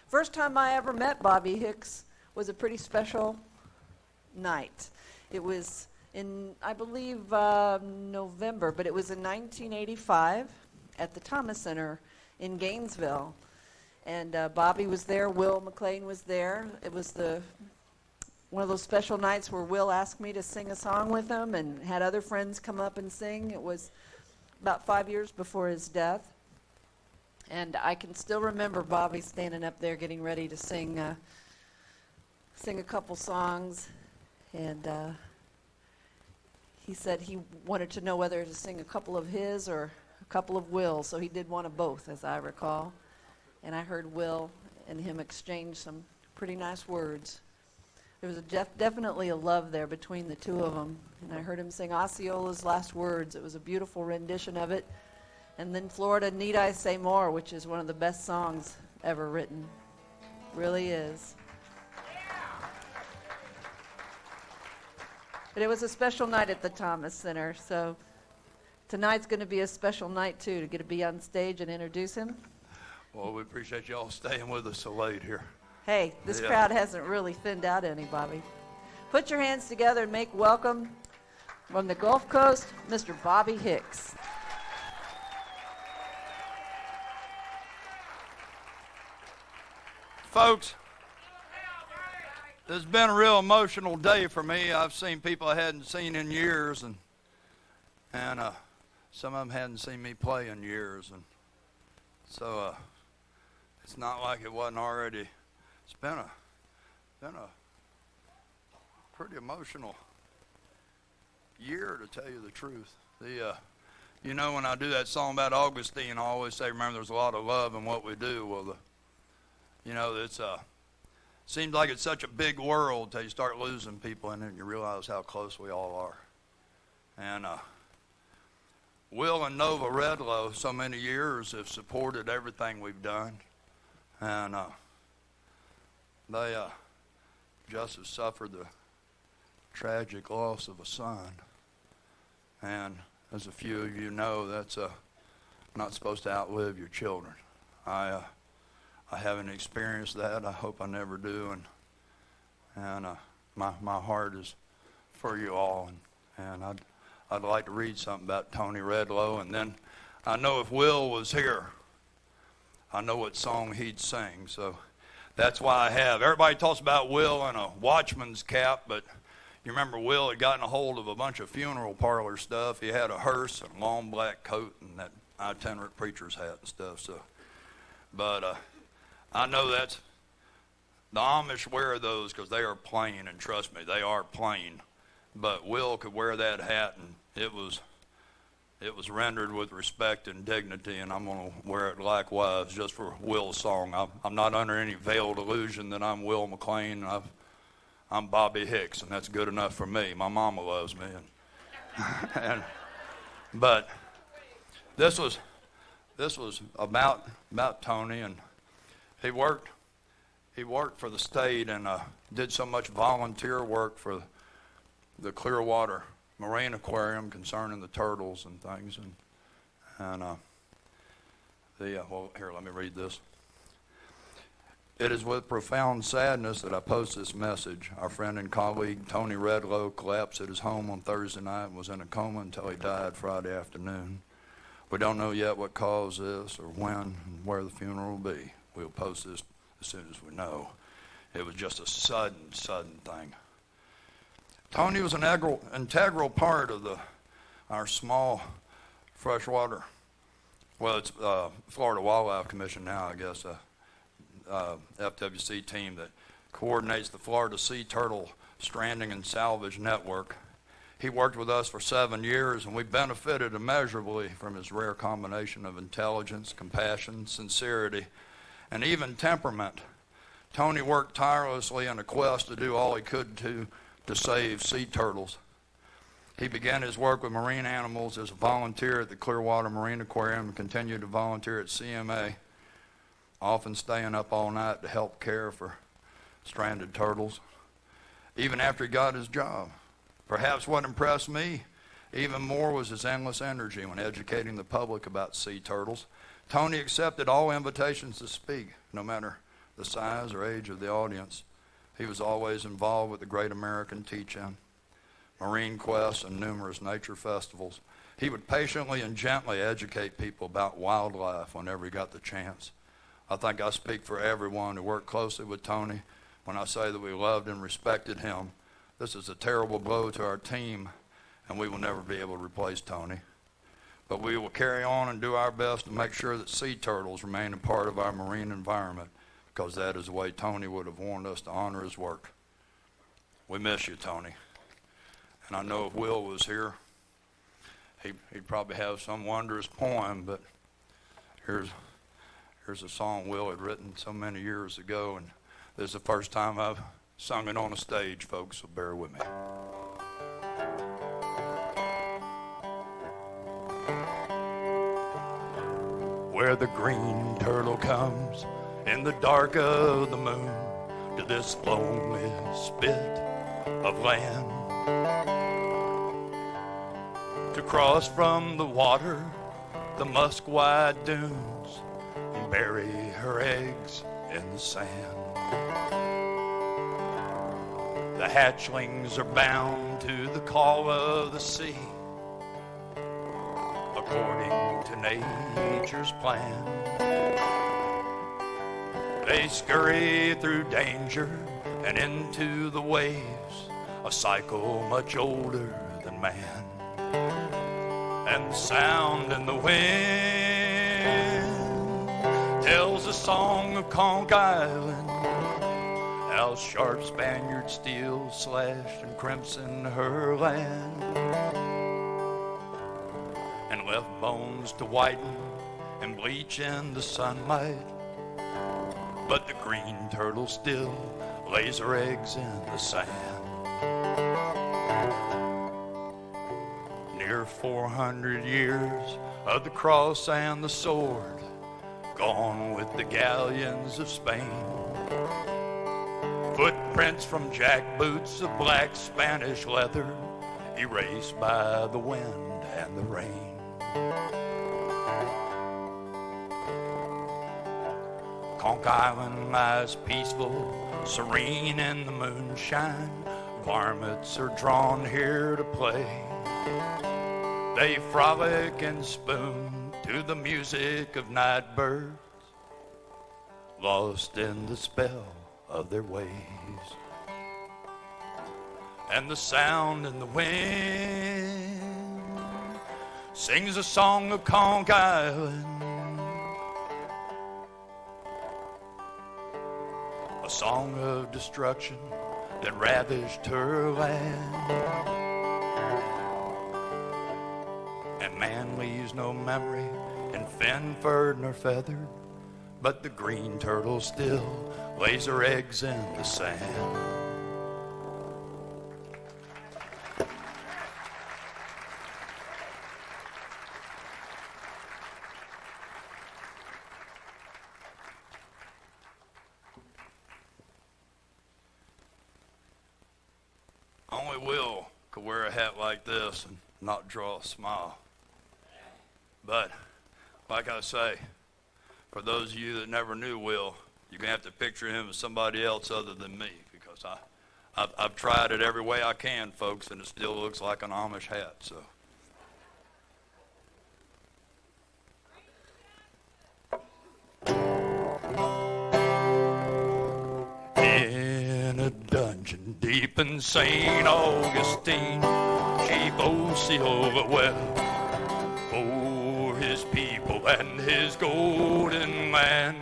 First time I ever met Bobbie Hicks was a pretty special night. It was in, I believe, November, but it was in 1985 at the Thomas Center in Gainesville. And Bobbie was there, Will McLean was there. It was one of those special nights where Will asked me to sing a song with him and had other friends come up and sing. It was about 5 years before his death. And I can still remember Bobbie standing up there getting ready to sing a couple songs. And he said he wanted to know whether to sing a couple of his or a couple of Will's. So he did one of both, as I recall. And I heard Will and him exchange some pretty nice words. There was definitely a love there between the two of them. And I heard him sing Osceola's Last Words. It was a beautiful rendition of it. And then Florida, Need I Say More, which is one of the best songs ever written. Really is. But it was a special night at the Thomas Center. So tonight's going to be a special night, too, to get to be on stage and introduce him. Well, we appreciate you all staying with us so late here. Hey, this crowd hasn't really thinned out any, Bobbie. Put your hands together and make welcome from the Gulf Coast, Mr. Bobbie Hicks. Folks, this has been a real emotional day for me. I've seen people I hadn't seen in years, and some of them hadn't seen me play in years, and so it's not like it wasn't already. It's been a pretty emotional year, to tell you the truth. You know, when I do that song about Augustine, I always say, remember, there's a lot of love in what we do. Well, it's seems like it's such a big world till you start losing people in it, and you realize how close we all are. And Will and Nova Redlow, so many years, have supported everything we've done. And they just have suffered the tragic loss of a son. And as a few of you know, that's not supposed to outlive your children. I haven't experienced that. I hope I never do. And my heart is for you all. And I'd like to read something about Tony Redlow. And then I know if Will was here, I know what song he'd sing. So that's why I have. Everybody talks about Will in a watchman's cap, but you remember Will had gotten a hold of a bunch of funeral parlor stuff. He had a hearse and a long black coat and that itinerant preacher's hat and stuff. So, but I know that's, the Amish wear those because they are plain, and trust me, they are plain. But Will could wear that hat, and it was rendered with respect and dignity, and I'm going to wear it likewise just for Will's song. I'm not under any veiled illusion that I'm Will McLean. I'm Bobbie Hicks, and that's good enough for me. My mama loves me. But this was about Tony, and he worked for the state and did so much volunteer work for the Clearwater Marine Aquarium concerning the turtles and things. Well, here, let me read this. It is with profound sadness that I post this message. Our friend and colleague Tony Redlow collapsed at his home on Thursday night and was in a coma until he died Friday afternoon. We don't know yet what caused this or when and where the funeral will be. We'll post this as soon as we know. It was just a sudden thing. Tony was an integral part of our small freshwater, well, it's Florida Wildlife Commission now, I guess, FWC team that coordinates the Florida Sea Turtle Stranding and Salvage Network. He worked with us for 7 years, and we benefited immeasurably from his rare combination of intelligence, compassion, sincerity, and even temperament. Tony worked tirelessly in a quest to do all he could to save sea turtles. He began his work with marine animals as a volunteer at the Clearwater Marine Aquarium and continued to volunteer at CMA, often staying up all night to help care for stranded turtles, even after he got his job. Perhaps what impressed me even more was his endless energy when educating the public about sea turtles. Tony accepted all invitations to speak, no matter the size or age of the audience, he was always involved with the Great American Teach-In, Marine Quest, and numerous nature festivals. He would patiently and gently educate people about wildlife whenever he got the chance. I think I speak for everyone who worked closely with Tony when I say that we loved and respected him. This is a terrible blow to our team, and we will never be able to replace Tony. But we will carry on and do our best to make sure that sea turtles remain a part of our marine environment, because that is the way Tony would have wanted us to honor his work. We miss you, Tony. And I know if Will was here, he'd probably have some wondrous poem, but here's a song Will had written so many years ago, and this is the first time I've sung it on a stage, folks, so bear with me. Where the green turtle comes in the dark of the moon to this lonely spit of land, to cross from the water the musk-white dunes and bury her eggs in the sand. The hatchlings are bound to the call of the sea, according to nature's plan. They scurry through danger and into the waves, a cycle much older than man. And the sound in the wind tells a song of Conch Island, how sharp Spaniard steel slashed and crimson her land, and left bones to whiten and bleach in the sunlight. But the green turtle still lays her eggs in the sand. Near 400 years of the cross and the sword, gone with the galleons of Spain. Footprints from jackboots of black Spanish leather, erased by the wind and the rain. Conch Island lies peaceful, serene in the moonshine. Varmints are drawn here to play. They frolic and spoon to the music of night birds, lost in the spell of their ways. And the sound in the wind sings a song of Conch Island, a song of destruction that ravished her land. And man leaves no memory in fin, fur, nor feather, but the green turtle still lays her eggs in the sand. Only Will could wear a hat like this and not draw a smile. But, like I say, for those of you that never knew Will, you're going to have to picture him as somebody else other than me, because I've tried it every way I can, folks, and it still looks like an Amish hat, so. In a dungeon deep in St. Augustine, Chief Osceola wept for his people and his golden land.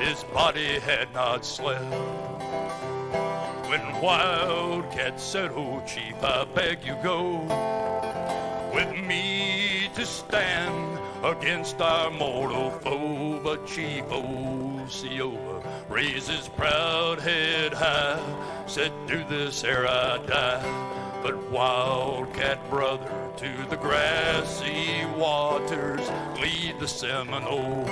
His body had not slept when Wildcat said, "Oh, Chief, I beg you go with me to stand against our mortal foe." But Chief Osceola raised his proud head high, said, "Do this ere I die." But Wildcat, brother, to the grassy waters lead the Seminole,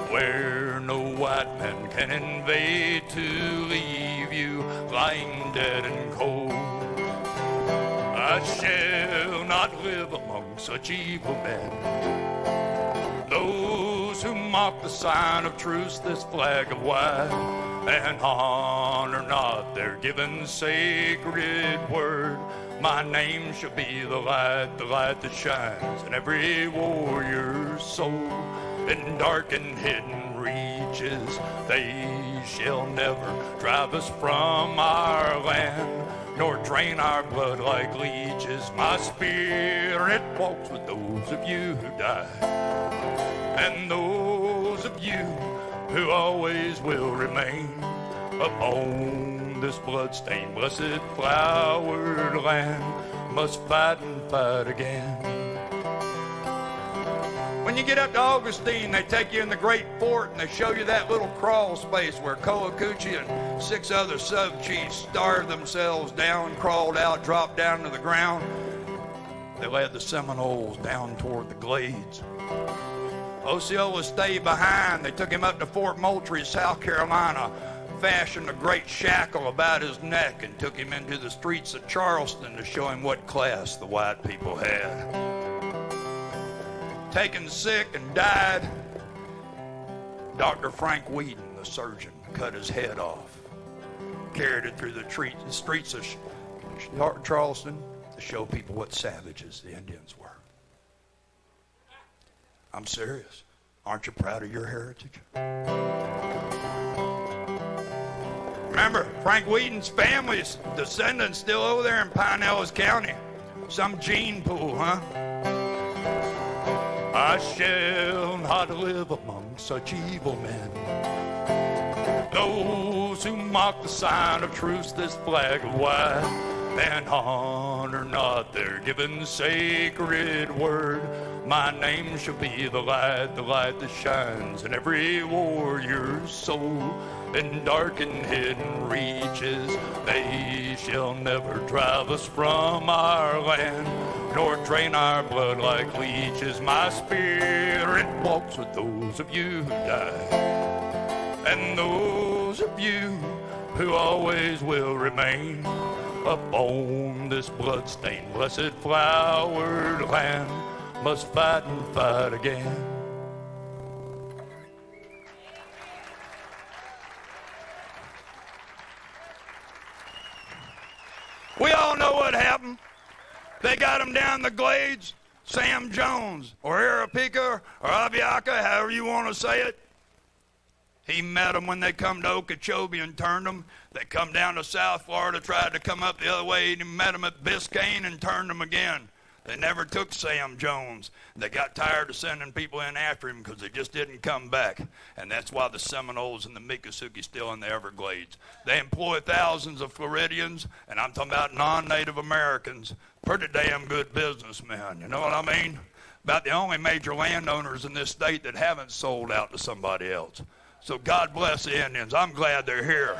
where no white man can invade, to leave you lying dead and cold. I shall not live among such evil men, those who mock the sign of truce, this flag of white, and honor not their given sacred word. My name shall be the light that shines in every warrior's soul. In dark and hidden reaches, they shall never drive us from our land, nor drain our blood like leeches. My spirit walks with those of you who died, and those of you who always will remain upon this bloodstained, blessed, flowered land. Must fight and fight again. When you get up to Augustine, they take you in the great fort and they show you that little crawl space where Coacucci and 6 other sub-chiefs starved themselves down, crawled out, dropped down to the ground. They led the Seminoles down toward the glades. Osceola stayed behind. They took him up to Fort Moultrie, South Carolina, fashioned a great shackle about his neck, and took him into the streets of Charleston to show him what class the white people had. Taken sick and died, Dr. Frank Whedon, the surgeon, cut his head off, carried it through the streets of Charleston to show people what savages the Indians were. I'm serious. Aren't you proud of your heritage? Remember, Frank Whedon's family's descendants still over there in Pinellas County. Some gene pool, huh? I shall not live among such evil men, those who mock the sign of truce, this flag of white, and honor not their given sacred word. My name shall be the light that shines in every warrior's soul. In dark and hidden reaches, they shall never drive us from our land, nor drain our blood like leeches. My spirit walks with those of you who died, and those of you who always will remain upon this blood-stained, blessed, flowered land. Must fight and fight again. We all know what happened. They got him down the glades. Sam Jones, or Arapica, or Aviaca, however you want to say it. He met them when they come to Okeechobee and turned them. They come down to South Florida, tried to come up the other way, and he met them at Biscayne and turned them again. They never took Sam Jones. They got tired of sending people in after him because they just didn't come back. And that's why the Seminoles and the Miccosukee still in the Everglades. They employ thousands of Floridians, and I'm talking about non-Native Americans. Pretty damn good businessmen, you know what I mean? About the only major landowners in this state that haven't sold out to somebody else. So God bless the Indians. I'm glad they're here.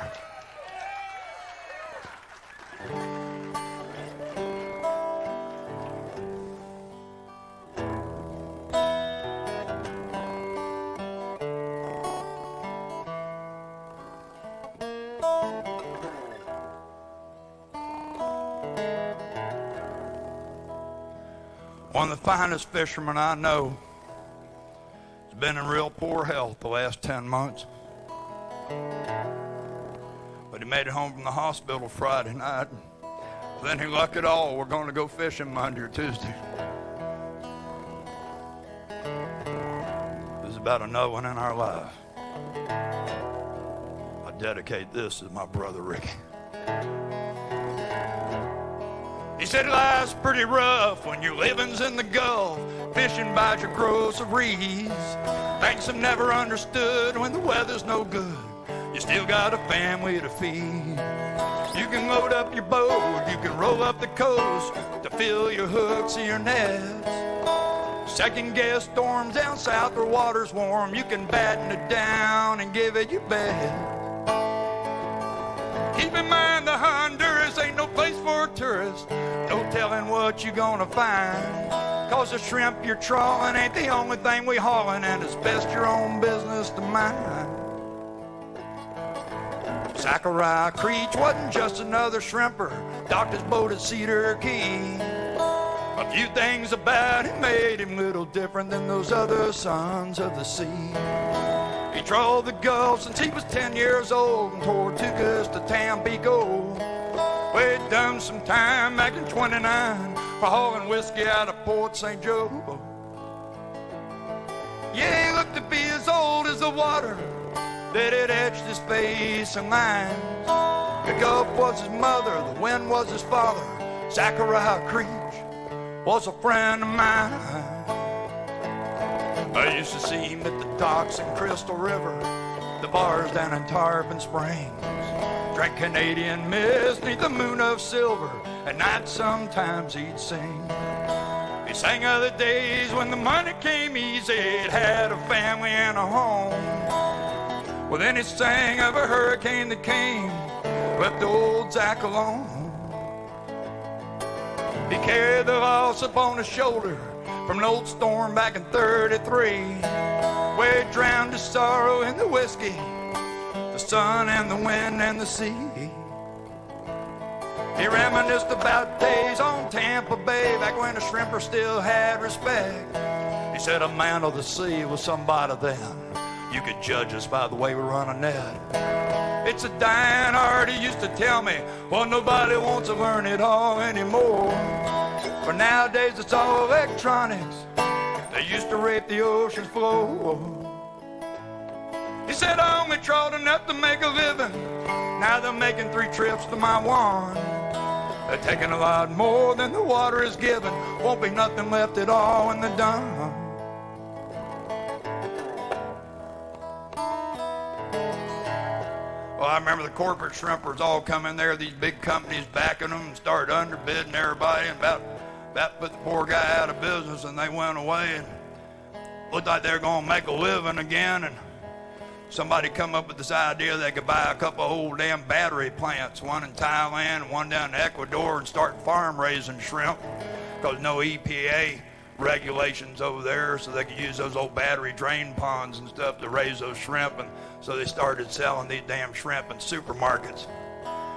One of the finest fishermen I know has been in real poor health the last 10 months. But he made it home from the hospital Friday night. Then he lucked it all. We're going to go fishing Monday or Tuesday. This is about another one in our life. I dedicate this to my brother Ricky. He said life's pretty rough when your living's in the Gulf, fishing by your groceries. Things I've never understood when the weather's no good. You still got a family to feed. You can load up your boat, you can roll up the coast to fill your hooks or your nets. Second guess storms down south where water's warm, you can batten it down and give it your best. Keep in mind the Honduras ain't no place for a tourist. No telling what you're gonna find. Cause the shrimp you're trawling ain't the only thing we hauling, and it's best your own business to mind. Zachariah Creech wasn't just another shrimper, docked his boat at Cedar Key. A few things about him made him little different than those other sons of the sea. Patrolled the Gulf since he was 10 years old and Tortugas to Tampico. Well, he'd done some time back in 29 for hauling whiskey out of Port St. Joe. Yeah, he looked to be as old as the water that had etched his face in lines. The Gulf was his mother, the wind was his father. Zachariah Creech was a friend of mine. I used to see him at the docks in Crystal River, the bars down in Tarpon Springs. Drank Canadian mist neath the moon of silver. At night sometimes he'd sing. He sang of the days when the money came easy. It had a family and a home. Well, then he sang of a hurricane that came, left old Zach alone. He carried the loss upon his shoulder from an old storm back in 33, where he drowned his sorrow in the whiskey, the sun and the wind and the sea. He reminisced about days on Tampa Bay, back when the shrimper still had respect. He said a man of the sea was somebody then. You could judge us by the way we run a net. It's a dying art, he used to tell me. Well, nobody wants to learn it all anymore. For nowadays it's all electronics. They used to rape the ocean's floor. He said I only trawled enough to make a living. Now they're making 3 trips to my one. They're taking a lot more than the water is given. Won't be nothing left at all in the dump. Well, I remember the corporate shrimpers all come in there, these big companies backing them and started underbidding everybody and about put the poor guy out of business, and they went away and looked like they were going to make a living again. And somebody come up with this idea they could buy a couple of old damn battery plants, one in Thailand and one down in Ecuador, and start farm raising shrimp because no EPA regulations over there, so they could use those old battery drain ponds and stuff to raise those shrimp. And so they started selling these damn shrimp in supermarkets.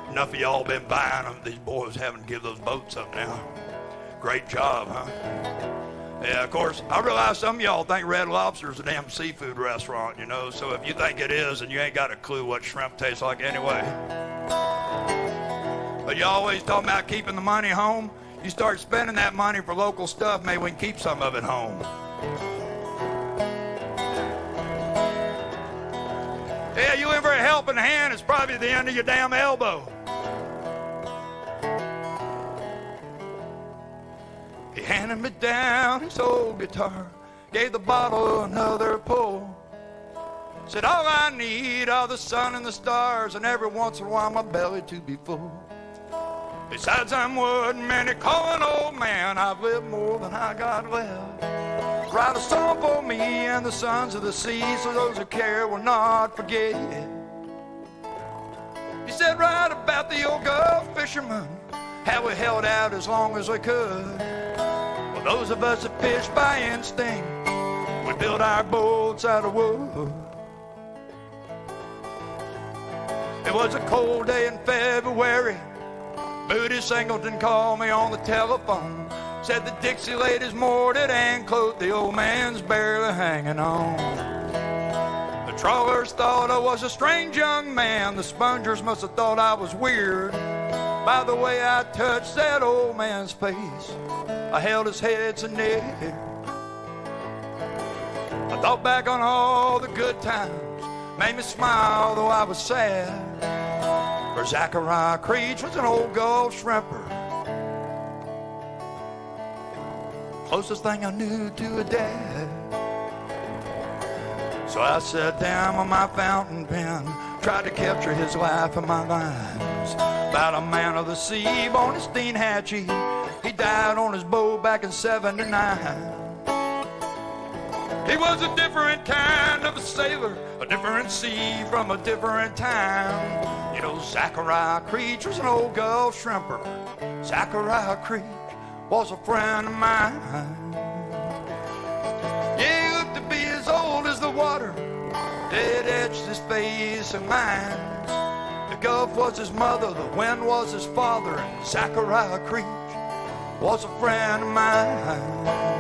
Enough of y'all been buying them. These boys having to give those boats up now. Great job, huh? Yeah, of course, I realize some of y'all think Red Lobster's a damn seafood restaurant, you know, so if you think it is, then you ain't got a clue what shrimp tastes like anyway. But you always talking about keeping the money home. You start spending that money for local stuff, maybe we can keep some of it home. Yeah, you in for a helping hand, it's probably the end of your damn elbow. He handed me down his old guitar, gave the bottle another pull. Said all I need are the sun and the stars, and every once in a while my belly to be full. Besides I'm wooden man, they call an old man, I've lived more than I got left. Write a song for me and the sons of the sea, so those who care will not forget. He said write about the old Gulf fishermen, how we held out as long as we could. Well, those of us that fish by instinct, we built our boats out of wood. It was a cold day in February. Booty Singleton called me on the telephone. Said the Dixie ladies moored it and clothed the old man's barely hanging on. The trawlers thought I was a strange young man. The spongers must have thought I was weird by the way I touched that old man's face. I held his head so near. I thought back on all the good times, made me smile though I was sad. For Zachariah Creech was an old Gulf shrimper, closest thing I knew to a dad. So I sat down on my fountain pen, tried to capture his life in my lines. About a man of the sea, born in Steinhatchee, he died on his boat back in '79. He was a different kind of a sailor, a different sea from a different time. You know, Zachariah Creech was an old Gulf shrimper. Zachariah Creech was a friend of mine. Yeah, he looked to be as old as the water that etched his face in mine. The Gulf was his mother, the wind was his father, and Zachariah Creech was a friend of mine.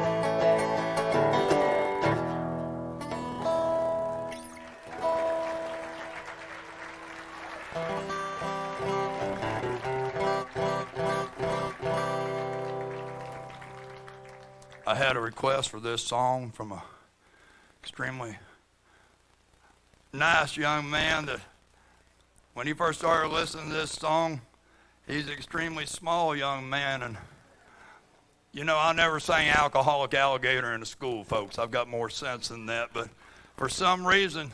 I had a request for this song from a extremely nice young man that when he first started listening to this song, he's an extremely small young man, and you know, I never sang Alcoholic Alligator in the school, folks. I've got more sense than that, but for some reason,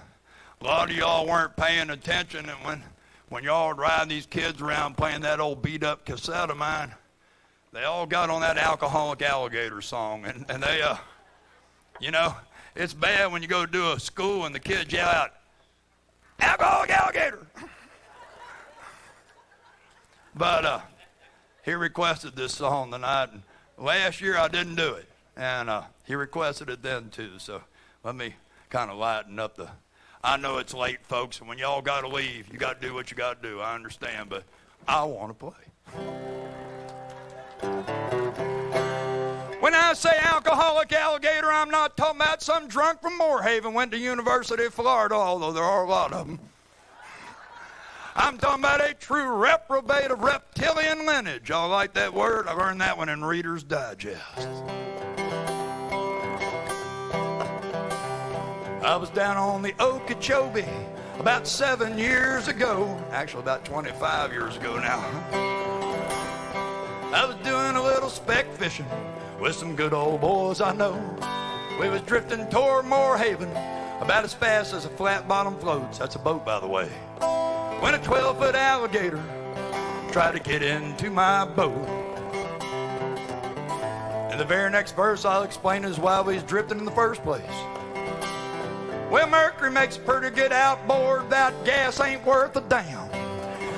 a lot of y'all weren't paying attention, and when y'all were riding these kids around playing that old beat-up cassette of mine, they all got on that Alcoholic Alligator song, and they, you know, it's bad when you go to a school and the kids yell out, Alcoholic Alligator! But he requested this song tonight, and last year I didn't do it, and he requested it then too, so let me kind of lighten up the... I know it's late, folks, and when y'all got to leave, you got to do what you got to do. I understand, but I want to play. When I say Alcoholic Alligator, I'm not talking about some drunk from Moorhaven went to University of Florida, although there are a lot of them. I'm talking about a true reprobate of reptilian lineage. Y'all like that word? I learned that one in Reader's Digest. I was down on the Okeechobee about 7 years ago. Actually, about 25 years ago now. I was doing a little speck fishing with some good old boys I know. We was drifting toward Moorhaven about as fast as a flat bottom floats. That's a boat, by the way. When a 12-foot alligator tried to get into my boat. And the very next verse I'll explain is why we was drifting in the first place. Well, Mercury makes a pretty good outboard. That gas ain't worth a damn.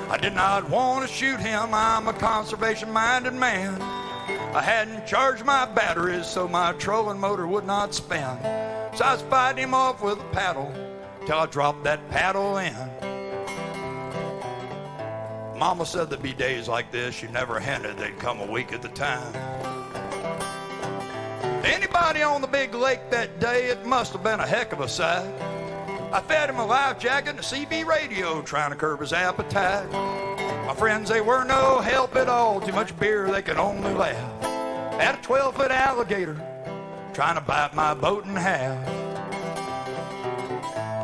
I did not want to shoot him. I'm a conservation-minded man. I hadn't charged my batteries, so my trolling motor would not spin. So I was fighting him off with a paddle till I dropped that paddle in. Mama said there'd be days like this. She never hinted they'd come a week at a time. Anybody on the big lake that day, it must have been a heck of a sight. I fed him a life jacket and a CB radio, trying to curb his appetite. My friends, they were no help at all. Too much beer, they could only laugh at a 12-foot alligator trying to bite my boat in half.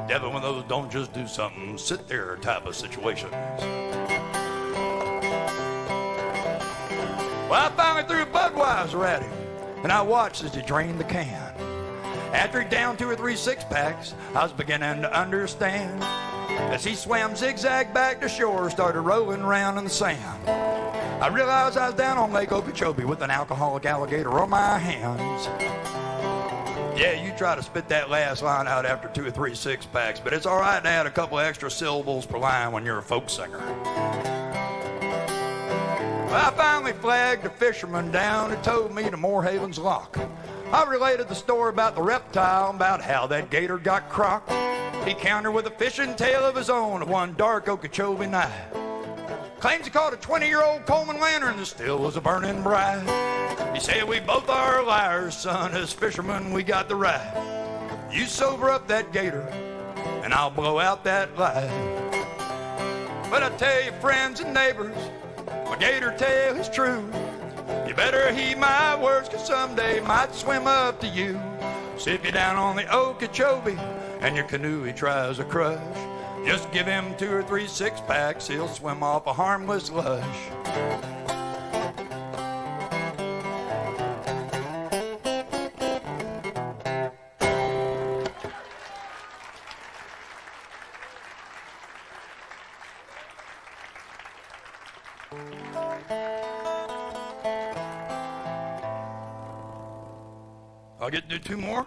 Devil, one of those don't just do something, sit there type of situations. Well, I finally threw a Budweiser at him, and I watched as he drained the can. After he downed 2 or 3 six-packs, I was beginning to understand. As he swam zigzag back to shore, started rolling around in the sand. I realized I was down on Lake Okeechobee with an alcoholic alligator on my hands. Yeah, you try to spit that last line out after 2 or 3 six-packs, but it's all right to add a couple extra syllables per line when you're a folk singer. Well, I finally flagged a fisherman down and towed me to Moorhaven's Lock. I related the story about the reptile, about how that gator got crocked. He countered with a fishing tale of his own of one dark Okeechobee night. Claims he caught a 20-year-old Coleman lantern that still was a burning bright. He said, we both are liars, son, as fishermen we got the right. You sober up that gator, and I'll blow out that light. But I tell you, friends and neighbors, my gator tale is true. You better heed my words, 'cause someday might swim up to you. So if you're down on the Okeechobee and your canoe he tries to crush, just give him 2 or 3 six-packs, he'll swim off a harmless lush. I'll get to do 2 more.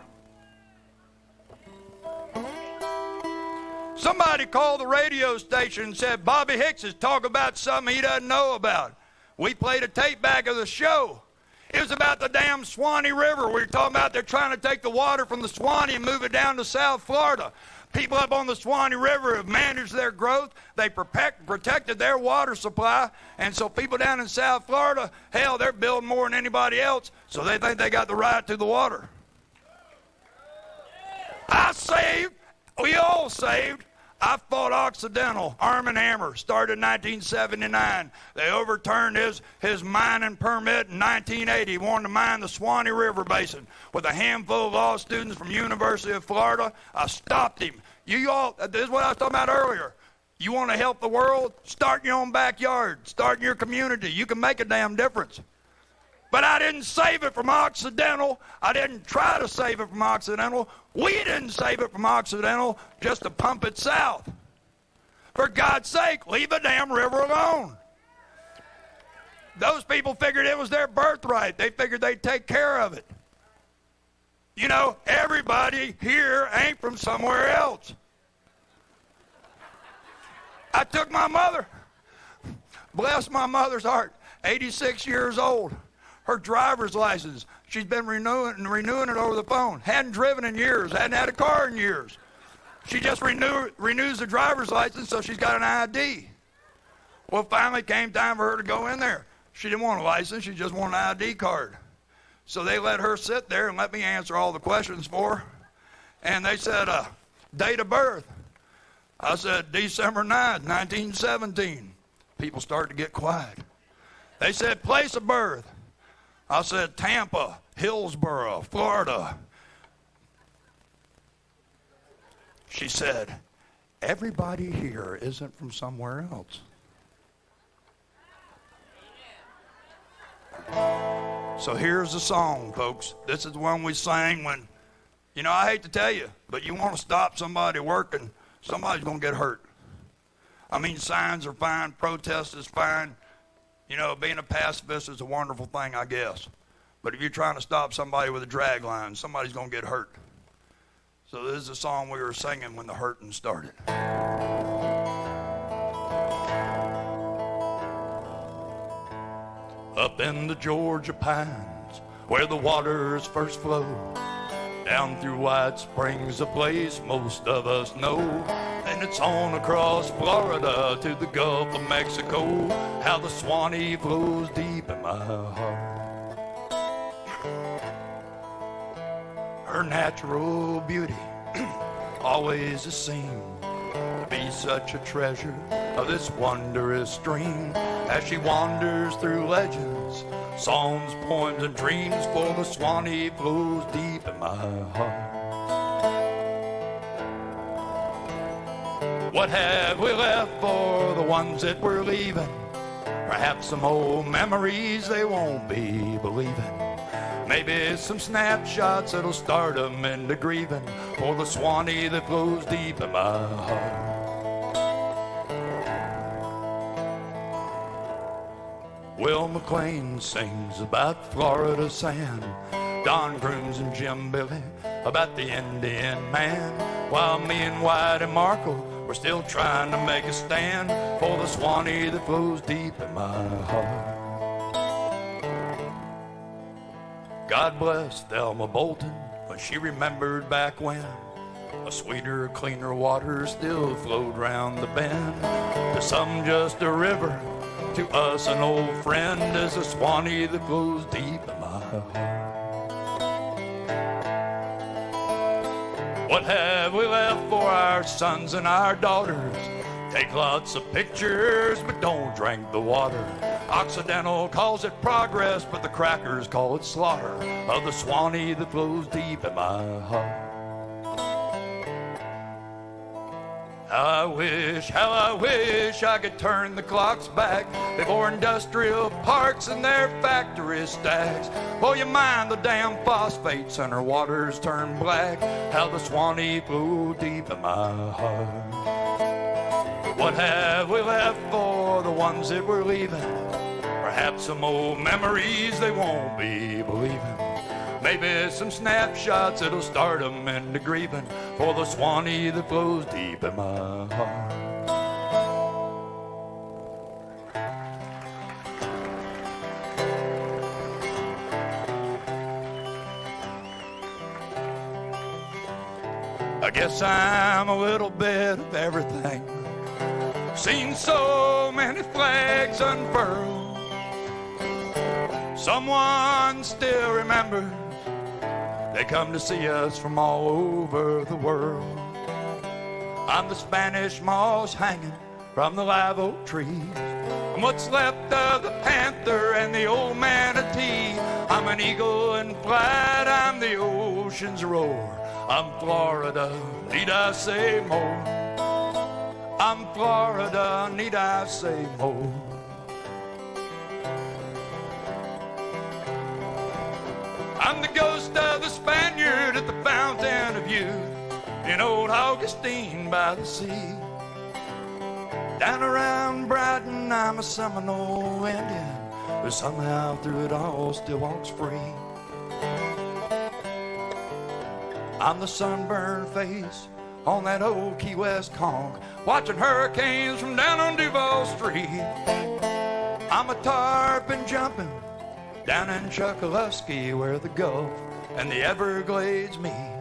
Somebody called the radio station and said Bobbie Hicks is talking about something he doesn't know about. We played a tape back of the show. It was about the damn Swanee River. We were talking about they're trying to take the water from the Swanee and move it down to South Florida. People up on the Swanee River have managed their growth. They protected their water supply. And so people down in South Florida, hell, they're building more than anybody else, so they think they got the right to the water. I saved. We all saved I fought Occidental, Arm& Hammer, started in 1979. They overturned his mining permit in 1980. He wanted to mine the Swanee River Basin with a handful of law students from University of Florida. I stopped him. You all, this is what I was talking about earlier. You want to help the world? Start in your own backyard. Start in your community. You can make a damn difference. But I didn't save it from Occidental. I didn't try to save it from Occidental. We didn't save it from Occidental just to pump it south. For God's sake, leave the damn river alone. Those people figured it was their birthright. They figured they'd take care of it. You know, everybody here ain't from somewhere else. I took my mother, bless my mother's heart, 86 years old. Her driver's license, she's been renewing it over the phone. Hadn't driven in years, hadn't had a car in years. She just renews the driver's license so she's got an ID. Well, finally came time for her to go in there. She didn't want a license, she just wanted an ID card. So they let her sit there and let me answer all the questions for her. And they said, date of birth. I said, December 9th, 1917. People started to get quiet. They said, place of birth. I said, Tampa, Hillsborough, Florida. She said, everybody here isn't from somewhere else. So here's the song, folks. This is the one we sang when, you know, I hate to tell you, but you want to stop somebody working, somebody's going to get hurt. I mean, signs are fine, protest is fine. You know, being a pacifist is a wonderful thing, I guess. But if you're trying to stop somebody with a drag line, somebody's going to get hurt. So this is a song we were singing when the hurting started. Up in the Georgia pines, where the waters first flow, down through White Springs, a place most of us know. And it's on across Florida to the Gulf of Mexico, how the Swanee flows deep in my heart. Her natural beauty always is seen to be such a treasure of this wondrous stream, as she wanders through legends, songs, poems, and dreams, for the Swanee flows deep in my heart. What have we left for the ones that we're leaving? Perhaps some old memories they won't be believing. Maybe some snapshots that'll start them into grieving, for the Swanee that flows deep in my heart. Will McLean sings about Florida sand, Don Grooms and Jim Billy about the Indian man, while me and White and Markle, we're still trying to make a stand for the Swanee that flows deep in my heart. God bless Thelma Bolton when she remembered back when a sweeter, cleaner water still flowed round the bend. To some just a river, to us an old friend, is the Swanee that flows deep in my heart. What have we left for our sons and our daughters? Take lots of pictures, but don't drink the water. Occidental calls it progress, but the crackers call it slaughter of the Swanee that flows deep in my heart. How I wish I could turn the clocks back before industrial parks and their factory stacks. Oh, you mind the damn phosphates and our waters turn black, how the Swanee flow deep in my heart. What have we left for the ones that we're leaving? Perhaps some old memories they won't be believing. Maybe some snapshots that'll start them into grieving, for the Swanee that flows deep in my heart. I guess I'm a little bit of everything. Seen so many flags unfurled. Someone still remembers. They come to see us from all over the world. I'm the Spanish moss hanging from the live oak trees. I'm what's left of the panther and the old manatee. I'm an eagle in flight, I'm the ocean's roar. I'm Florida, need I say more? I'm Florida, need I say more? I'm the ghost of the Spaniard at the fountain of youth in old Augustine by the sea. Down around Brighton, I'm a Seminole Indian who somehow through it all still walks free. I'm the sunburned face on that old Key West conch, watching hurricanes from down on Duval Street. I'm a tarpon jumping down in Chuckaluskee where the Gulf and the Everglades meet.